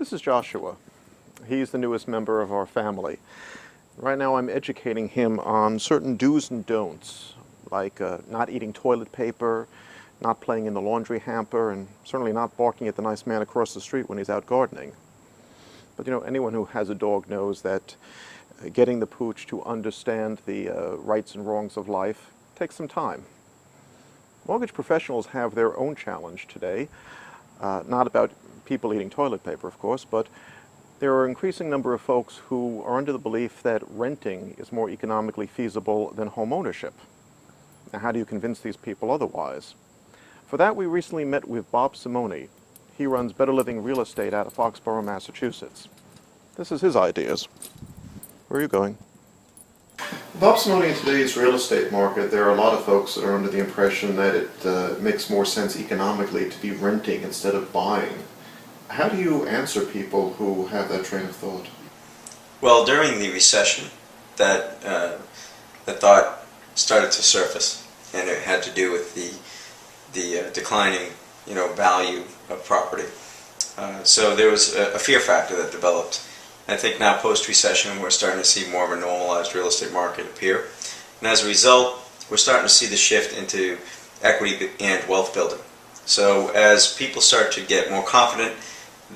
This is Joshua. He's the newest member of our family. Right now I'm educating him on certain do's and don'ts, like not eating toilet paper, not playing in the laundry hamper, and certainly not barking at the nice man across the street when he's out gardening. But you know, anyone who has a dog knows that getting the pooch to understand the rights and wrongs of life takes some time. Mortgage professionals have their own challenge today, not about people eating toilet paper, of course, but there are an increasing number of folks who are under the belief that renting is more economically feasible than home ownership. Now, how do you convince these people otherwise? For that, we recently met with Bob Simone. He runs Better Living Real Estate out of Foxborough, Massachusetts. This is his ideas. Where are you going? Bob Simone, in today's real estate market, there are a lot of folks that are under the impression that it makes more sense economically to be renting instead of buying. How do you answer people who have that train of thought? Well, during the recession, that thought started to surface, and it had to do with the declining, value of property. So there was a fear factor that developed. I think now post-recession we're starting to see more of a normalized real estate market appear, and as a result we're starting to see the shift into equity and wealth building. So as people start to get more confident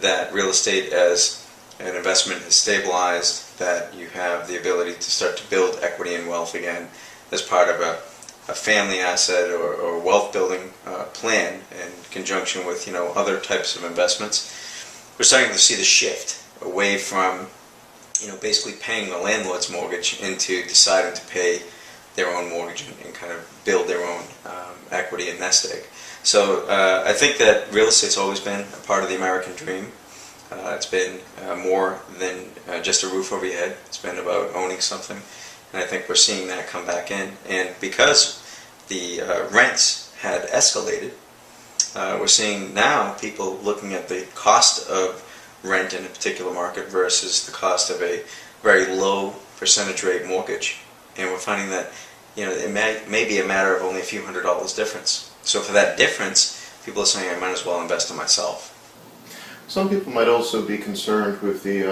that real estate as an investment is stabilized, that you have the ability to start to build equity and wealth again as part of a family asset or wealth building plan in conjunction with other types of investments, we're starting to see the shift away from basically paying the landlord's mortgage into deciding to pay their own mortgage and kind of build their own equity and nest egg. So I think that real estate's always been a part of the American dream. It's been more than just a roof over your head. It's been about owning something, and I think we're seeing that come back in. And because the rents had escalated, we're seeing now people looking at the cost of rent in a particular market versus the cost of a very low percentage rate mortgage, and we're finding that it may be a matter of only a few $100s difference. So for that difference, people are saying I might as well invest in myself. Some people might also be concerned with the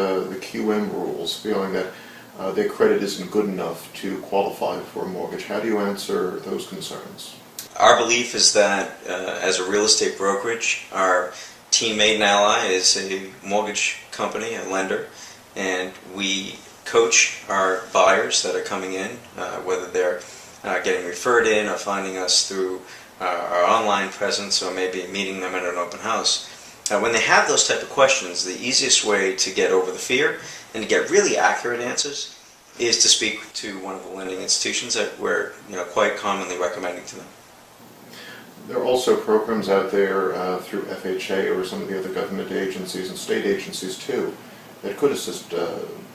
QM rules, feeling that their credit isn't good enough to qualify for a mortgage. How do you answer those concerns? Our belief is that as a real estate brokerage, our teammate and ally is a mortgage company, a lender, and we coach our buyers that are coming in, whether they're getting referred in or finding us through our online presence or maybe meeting them at an open house. When they have those type of questions, the easiest way to get over the fear and to get really accurate answers is to speak to one of the lending institutions that we're quite commonly recommending to them. There are also programs out there through FHA or some of the other government agencies and state agencies too that could assist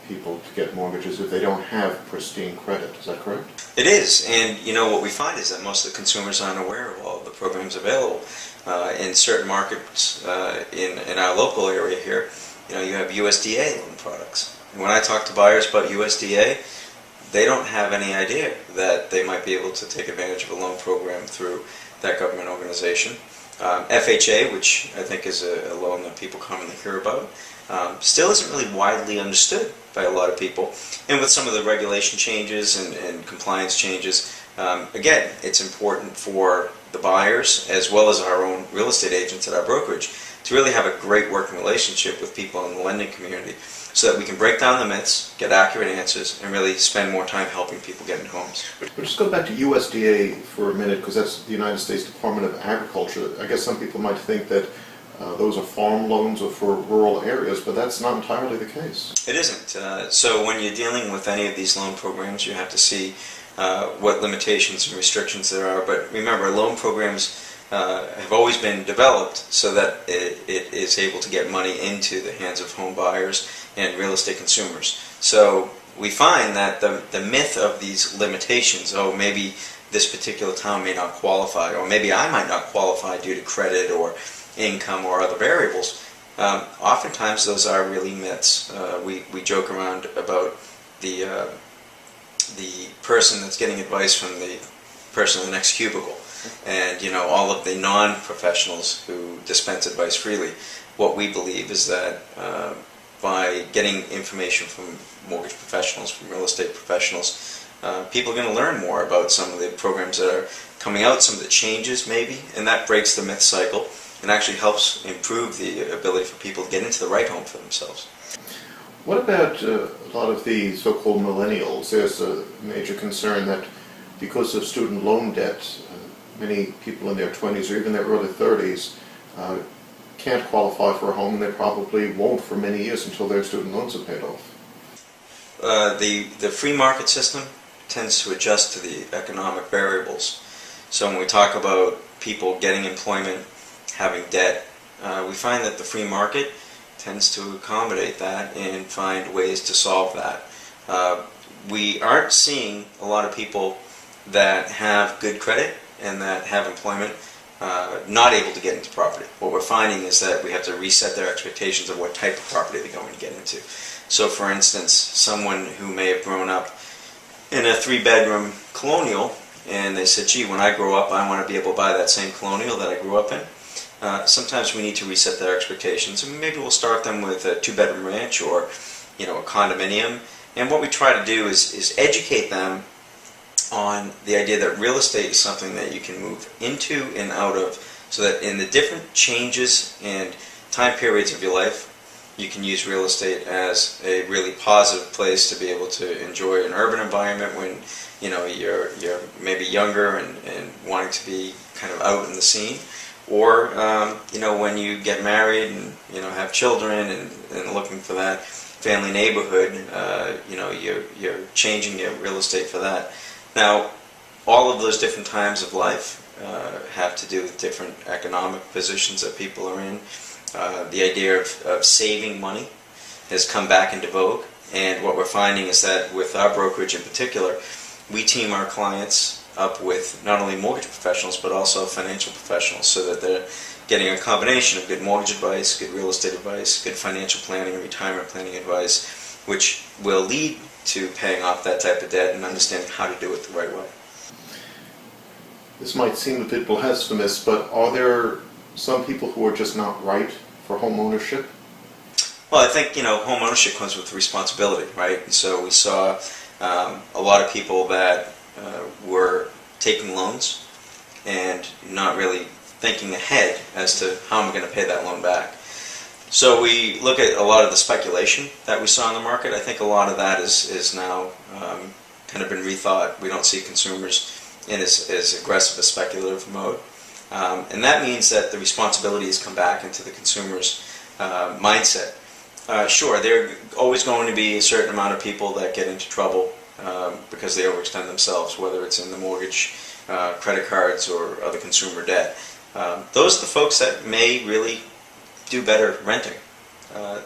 people to get mortgages if they don't have pristine credit. Is that correct? It is, and what we find is that most of the consumers aren't aware of all the programs available. In certain markets in our local area here, you have USDA loan products. And when I talk to buyers about USDA, they don't have any idea that they might be able to take advantage of a loan program through that government organization. FHA, which I think is a loan that people commonly hear about, still isn't really widely understood by a lot of people. And with some of the regulation changes and compliance changes, again, it's important for the buyers as well as our own real estate agents at our brokerage to really have a great working relationship with people in the lending community so that we can break down the myths, get accurate answers, and really spend more time helping people get into homes. But just go back to USDA for a minute, because that's the United States Department of Agriculture. I guess some people might think that those are farm loans or for rural areas, but that's not entirely the case. It isn't. So when you're dealing with any of these loan programs, you have to see what limitations and restrictions there are. But remember, loan programs have always been developed so that it is able to get money into the hands of home buyers and real estate consumers. So we find that the myth of these limitations, maybe this particular town may not qualify, or maybe I might not qualify due to credit or income or other variables, oftentimes those are really myths. We joke around about the person that's getting advice from the person in the next cubicle, and all of the non-professionals who dispense advice freely. What we believe is that by getting information from mortgage professionals, from real estate professionals, people are going to learn more about some of the programs that are coming out, some of the changes maybe, and that breaks the myth cycle and actually helps improve the ability for people to get into the right home for themselves. What about a lot of the so-called millennials? There's a major concern that because of student loan debt, many people in their 20s or even their early 30s can't qualify for a home, and they probably won't for many years until their student loans are paid off. The free market system tends to adjust to the economic variables. So when we talk about people getting employment, having debt, we find that the free market tends to accommodate that and find ways to solve that. We aren't seeing a lot of people that have good credit and that have employment not able to get into property. What we're finding is that we have to reset their expectations of what type of property they're going to get into. So for instance, someone who may have grown up in a 3-bedroom colonial and they said, gee, when I grow up I want to be able to buy that same colonial that I grew up in. Sometimes we need to reset their expectations, and maybe we'll start them with a 2-bedroom ranch or a condominium. And what we try to do is educate them on the idea that real estate is something that you can move into and out of, so that in the different changes and time periods of your life, you can use real estate as a really positive place to be able to enjoy an urban environment when you're maybe younger and wanting to be kind of out in the scene, or when you get married and have children and looking for that family neighborhood, you're changing your real estate for that. Now, all of those different times of life have to do with different economic positions that people are in. The idea of saving money has come back into vogue, and what we're finding is that with our brokerage in particular, we team our clients up with not only mortgage professionals but also financial professionals, so that they're getting a combination of good mortgage advice, good real estate advice, good financial planning and retirement planning advice, which will lead to paying off that type of debt and understanding how to do it the right way. This might seem a bit blasphemous, but are there some people who are just not right for home ownership? Well, I think home ownership comes with responsibility, right? And so we saw a lot of people that were taking loans and not really thinking ahead as to how am I going to pay that loan back. So we look at a lot of the speculation that we saw in the market. I think a lot of that is now kind of been rethought. We don't see consumers in as aggressive a speculative mode. And that means that the responsibility has come back into the consumer's mindset. Sure, there are always going to be a certain amount of people that get into trouble because they overextend themselves, whether it's in the mortgage, credit cards, or other consumer debt. Those are the folks that may really do better renting.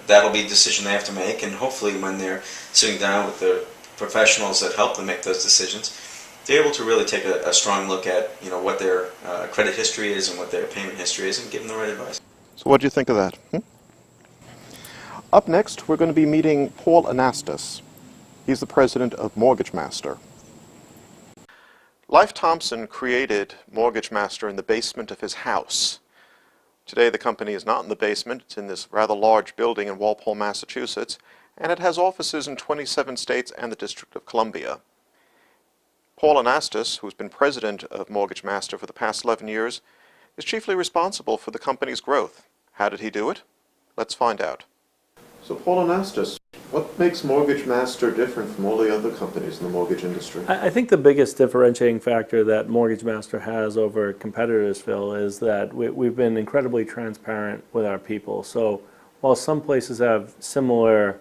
That'll be a decision they have to make, and hopefully when they're sitting down with the professionals that help them make those decisions, they're able to really take a strong look at what their credit history is and what their payment history is, and give them the right advice. So what do you think of that? Up next, we're going to be meeting Paul Anastos. He's the president of Mortgage Master. Leif Thompson created Mortgage Master in the basement of his house. Today the company is not in the basement. It's in this rather large building in Walpole, Massachusetts, and it has offices in 27 states and the District of Columbia. Paul Anastos, who's been president of Mortgage Master for the past 11 years, is chiefly responsible for the company's growth. How did he do it? Let's find out. So Paul Anastos, what makes Mortgage Master different from all the other companies in the mortgage industry? I think the biggest differentiating factor that Mortgage Master has over competitors, Phil, is that we've been incredibly transparent with our people. So while some places have similar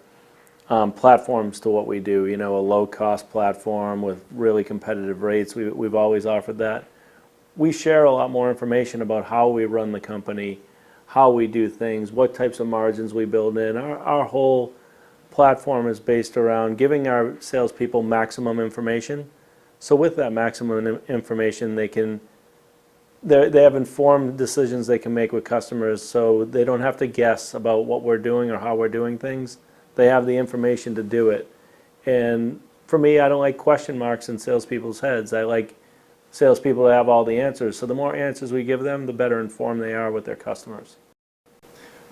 platforms to what we do, a low-cost platform with really competitive rates, we've always offered that. We share a lot more information about how we run the company, how we do things, what types of margins we build in. Our whole platform is based around giving our salespeople maximum information. So with that maximum information, they have informed decisions they can make with customers, so they don't have to guess about what we're doing or how we're doing things. They have the information to do it. And for me, I don't like question marks in salespeople's heads. I like salespeople to have all the answers. So the more answers we give them, the better informed they are with their customers.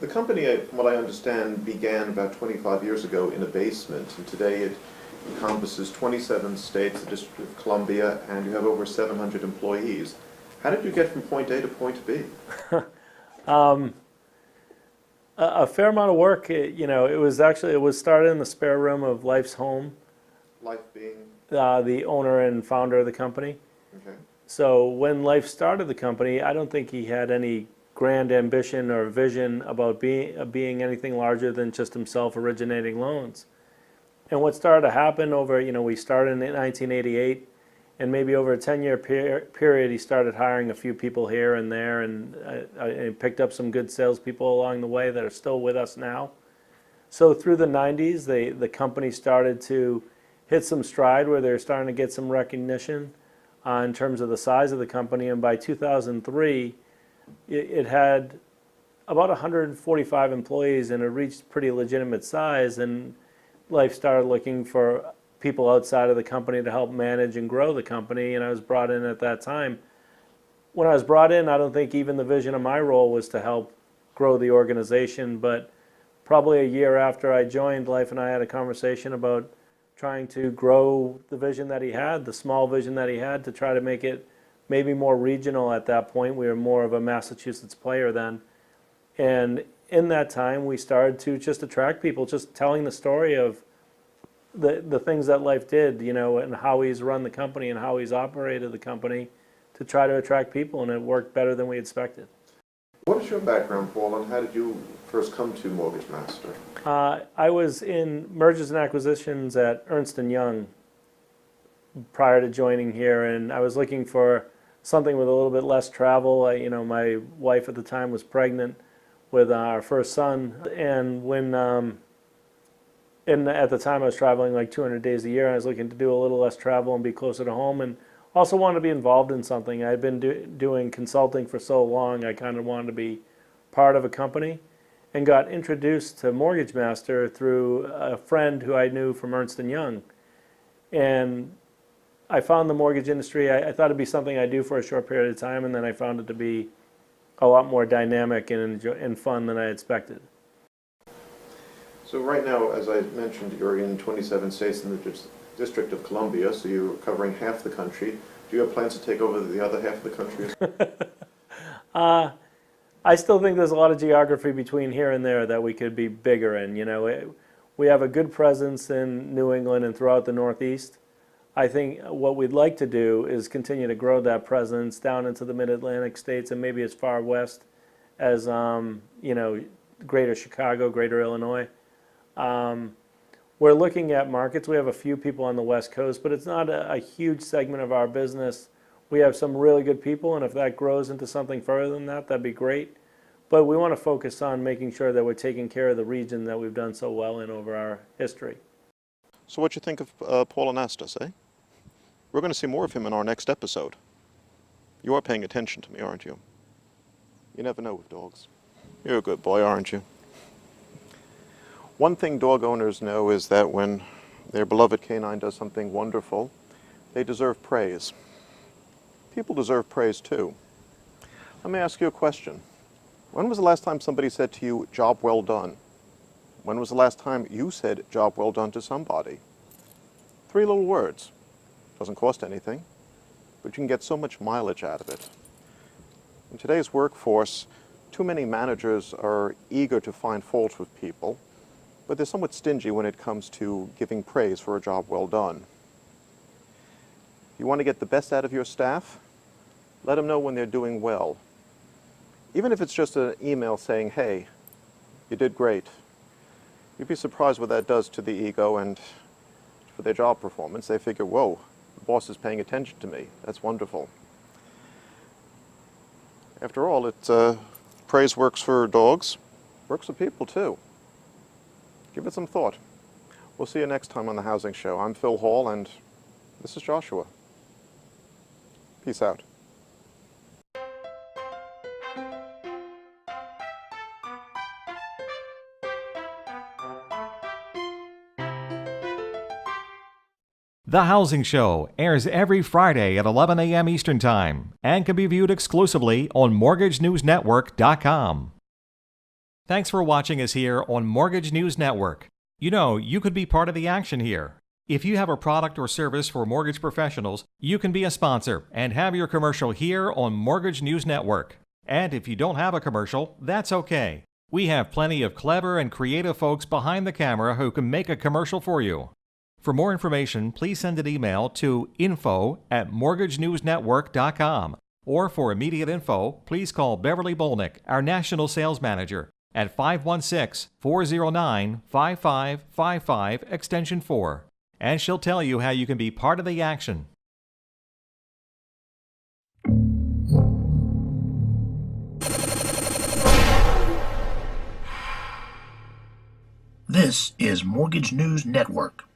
The company, from what I understand, began about 25 years ago in a basement, and today it encompasses 27 states, the District of Columbia, and you have over 700 employees. How did you get from point A to point B? A fair amount of work. It was started in the spare room of Life's home, Life being, the owner and founder of the company. okay. So when Life started the company, I don't think he had any grand ambition or vision about being anything larger than just himself originating loans. And what started to happen we started in 1988, and maybe over a 10-year period, he started hiring a few people here and there, and picked up some good salespeople along the way that are still with us now. So through the 90s, the company started to hit some stride where they're starting to get some recognition in terms of the size of the company. And by 2003, it had about 145 employees, and it reached pretty legitimate size. And Life started looking for people outside of the company to help manage and grow the company, and I was brought in at that time. When I was brought in, I don't think even the vision of my role was to help grow the organization, but probably a year after I joined, Life and I had a conversation about trying to grow the vision that he had, the small vision that he had, to try to make it maybe more regional at that point. We were more of a Massachusetts player then. And in that time, we started to just attract people, just telling the story of the things that Life did, and how he's run the company and how he's operated the company to try to attract people, and it worked better than we expected. What is your background, Paul, and how did you first come to Mortgage Master? I was in mergers and acquisitions at Ernst & Young prior to joining here, and I was looking for something with a little bit less travel. My wife at the time was pregnant with our first son, and at the time I was traveling like 200 days a year, and I was looking to do a little less travel and be closer to home, and also wanted to be involved in something. I had been doing consulting for so long, I kind of wanted to be part of a company, and got introduced to Mortgage Master through a friend who I knew from Ernst & Young. And I found the mortgage industry, I thought it'd be something I'd do for a short period of time, and then I found it to be a lot more dynamic and fun than I expected. So right now, as I mentioned, you're in 27 states in the District of Columbia, so you're covering half the country. Do you have plans to take over the other half of the country? I still think there's a lot of geography between here and there that we could be bigger in. We have a good presence in New England and throughout the Northeast. I think what we'd like to do is continue to grow that presence down into the Mid-Atlantic states and maybe as far west as greater Chicago, greater Illinois. We're looking at markets. We have a few people on the West Coast, but it's not a huge segment of our business. We have some really good people, and if that grows into something further than that, that'd be great. But we want to focus on making sure that we're taking care of the region that we've done so well in over our history. So what you think of Paul Anastos, eh? We're going to see more of him in our next episode. You are paying attention to me, aren't you? You never know with dogs. You're a good boy, aren't you? One thing dog owners know is that when their beloved canine does something wonderful, they deserve praise. People deserve praise too. Let me ask you a question. When was the last time somebody said to you, "Job well done"? When was the last time you said, "Job well done" to somebody? 3 little words. Doesn't cost anything, but you can get so much mileage out of it. In today's workforce, too many managers are eager to find fault with people, but they're somewhat stingy when it comes to giving praise for a job well done. You want to get the best out of your staff? Let them know when they're doing well. Even if it's just an email saying, "Hey, you did great." You'd be surprised what that does to the ego and for their job performance. They figure, "Whoa, the boss is paying attention to me. That's wonderful." After all, praise works for dogs, works for people too. Give it some thought. We'll see you next time on The Housing Show. I'm Phil Hall, and this is Joshua. Peace out. The Housing Show airs every Friday at 11 a.m. Eastern Time and can be viewed exclusively on MortgageNewsNetwork.com. Thanks for watching us here on Mortgage News Network. You know, you could be part of the action here. If you have a product or service for mortgage professionals, you can be a sponsor and have your commercial here on Mortgage News Network. And if you don't have a commercial, that's okay. We have plenty of clever and creative folks behind the camera who can make a commercial for you. For more information, please send an email to info@mortgagenewsnetwork.com. Or for immediate info, please call Beverly Bolnick, our National Sales Manager, at 516-409-5555, extension 4. And she'll tell you how you can be part of the action. This is Mortgage News Network.